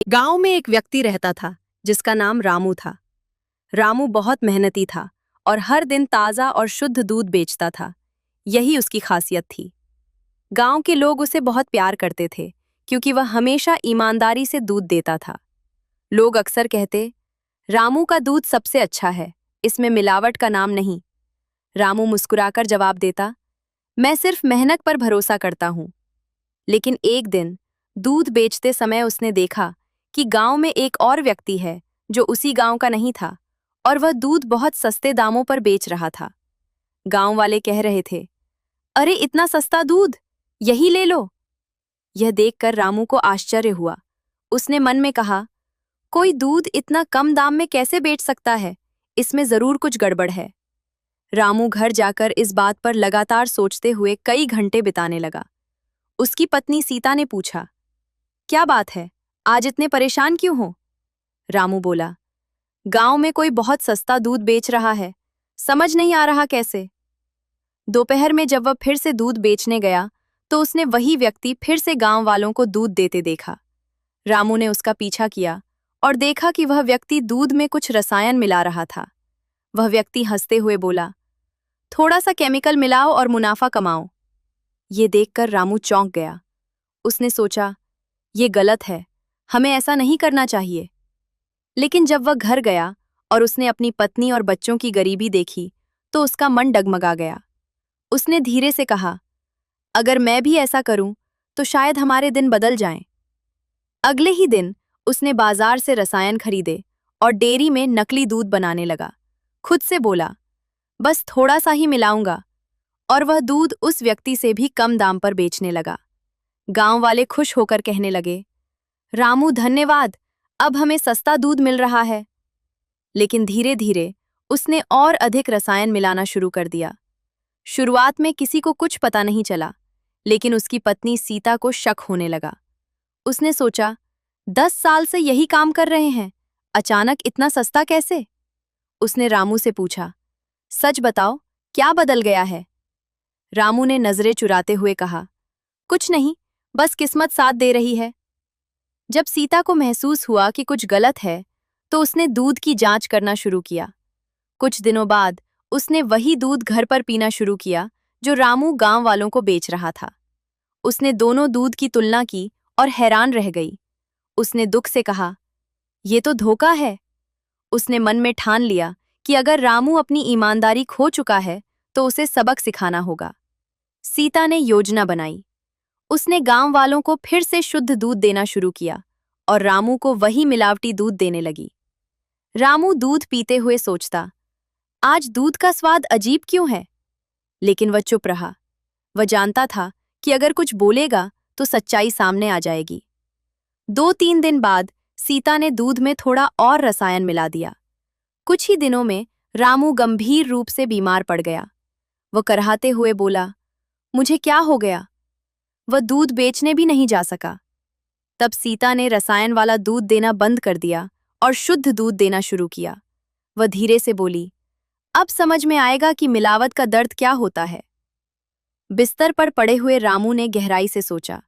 गांव में एक व्यक्ति रहता था जिसका नाम रामू था। रामू बहुत मेहनती था और हर दिन ताज़ा और शुद्ध दूध बेचता था। यही उसकी खासियत थी। गांव के लोग उसे बहुत प्यार करते थे क्योंकि वह हमेशा ईमानदारी से दूध देता था। लोग अक्सर कहते, रामू का दूध सबसे अच्छा है, इसमें मिलावट का नाम नहीं। रामू मुस्कुराकर जवाब देता, मैं सिर्फ मेहनत पर भरोसा करता हूँ। लेकिन एक दिन दूध बेचते समय उसने देखा कि गांव में एक और व्यक्ति है जो उसी गांव का नहीं था और वह दूध बहुत सस्ते दामों पर बेच रहा था। गांव वाले कह रहे थे, अरे इतना सस्ता दूध, यही ले लो। यह देखकर रामू को आश्चर्य हुआ। उसने मन में कहा, कोई दूध इतना कम दाम में कैसे बेच सकता है? इसमें जरूर कुछ गड़बड़ है। रामू घर जाकर इस बात पर लगातार सोचते हुए कई घंटे बिताने लगा। उसकी पत्नी सीता ने पूछा, क्या बात है, आज इतने परेशान क्यों हो? रामू बोला, गांव में कोई बहुत सस्ता दूध बेच रहा है, समझ नहीं आ रहा कैसे। दोपहर में जब वह फिर से दूध बेचने गया तो उसने वही व्यक्ति फिर से गांव वालों को दूध देते देखा। रामू ने उसका पीछा किया और देखा कि वह व्यक्ति दूध में कुछ रसायन मिला रहा था। वह व्यक्ति हंसते हुए बोला, थोड़ा सा केमिकल मिलाओ और मुनाफा कमाओ। ये देखकर रामू चौंक गया। उसने सोचा, ये गलत है, हमें ऐसा नहीं करना चाहिए। लेकिन जब वह घर गया और उसने अपनी पत्नी और बच्चों की गरीबी देखी तो उसका मन डगमगा गया। उसने धीरे से कहा, अगर मैं भी ऐसा करूं तो शायद हमारे दिन बदल जाएं। अगले ही दिन उसने बाजार से रसायन खरीदे और डेयरी में नकली दूध बनाने लगा। खुद से बोला, बस थोड़ा सा ही मिलाऊंगा, और वह दूध उस व्यक्ति से भी कम दाम पर बेचने लगा। गांव वाले खुश होकर कहने लगे, रामू धन्यवाद, अब हमें सस्ता दूध मिल रहा है। लेकिन धीरे धीरे उसने और अधिक रसायन मिलाना शुरू कर दिया। शुरुआत में किसी को कुछ पता नहीं चला, लेकिन उसकी पत्नी सीता को शक होने लगा। उसने सोचा, 10 साल से यही काम कर रहे हैं, अचानक इतना सस्ता कैसे? उसने रामू से पूछा, सच बताओ, क्या बदल गया है? रामू ने नजरें चुराते हुए कहा, कुछ नहीं, बस किस्मत साथ दे रही है। जब सीता को महसूस हुआ कि कुछ गलत है तो उसने दूध की जांच करना शुरू किया। कुछ दिनों बाद उसने वही दूध घर पर पीना शुरू किया जो रामू गांव वालों को बेच रहा था। उसने दोनों दूध की तुलना की और हैरान रह गई। उसने दुख से कहा, ये तो धोखा है। उसने मन में ठान लिया कि अगर रामू अपनी ईमानदारी खो चुका है तो उसे सबक सिखाना होगा। सीता ने योजना बनाई। उसने गांव वालों को फिर से शुद्ध दूध देना शुरू किया और रामू को वही मिलावटी दूध देने लगी। रामू दूध पीते हुए सोचता, आज दूध का स्वाद अजीब क्यों है? लेकिन वह चुप रहा। वह जानता था कि अगर कुछ बोलेगा तो सच्चाई सामने आ जाएगी। 2-3 दिन बाद सीता ने दूध में थोड़ा और रसायन मिला दिया। कुछ ही दिनों में रामू गंभीर रूप से बीमार पड़ गया। वह कराहते हुए बोला, मुझे क्या हो गया? वह दूध बेचने भी नहीं जा सका। तब सीता ने रसायन वाला दूध देना बंद कर दिया और शुद्ध दूध देना शुरू किया। वह धीरे से बोली, अब समझ में आएगा कि मिलावट का दर्द क्या होता है। बिस्तर पर पड़े हुए रामू ने गहराई से सोचा।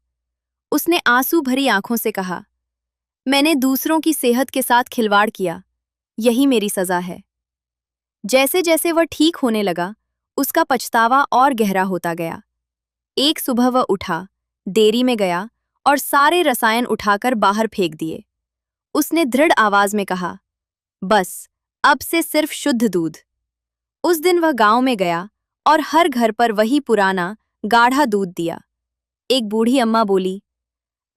उसने आंसू भरी आंखों से कहा, मैंने दूसरों की सेहत के साथ खिलवाड़ किया, यही मेरी सजा है। जैसे जैसे वह ठीक होने लगा, उसका पछतावा और गहरा होता गया। एक सुबह वह उठा, डेयरी में गया और सारे रसायन उठाकर बाहर फेंक दिए। उसने दृढ़ आवाज में कहा, बस अब से सिर्फ शुद्ध दूध। उस दिन वह गांव में गया और हर घर पर वही पुराना गाढ़ा दूध दिया। एक बूढ़ी अम्मा बोली,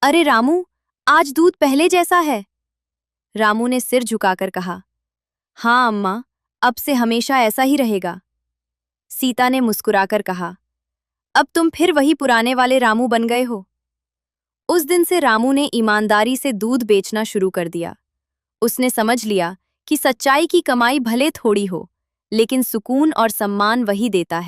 अरे रामू, आज दूध पहले जैसा है। रामू ने सिर झुकाकर कहा, हाँ अम्मा, अब से हमेशा ऐसा ही रहेगा। सीता ने मुस्कुराकर कहा, अब तुम फिर वही पुराने वाले रामू बन गए हो। उस दिन से रामू ने ईमानदारी से दूध बेचना शुरू कर दिया। उसने समझ लिया कि सच्चाई की कमाई भले थोड़ी हो, लेकिन सुकून और सम्मान वही देता है।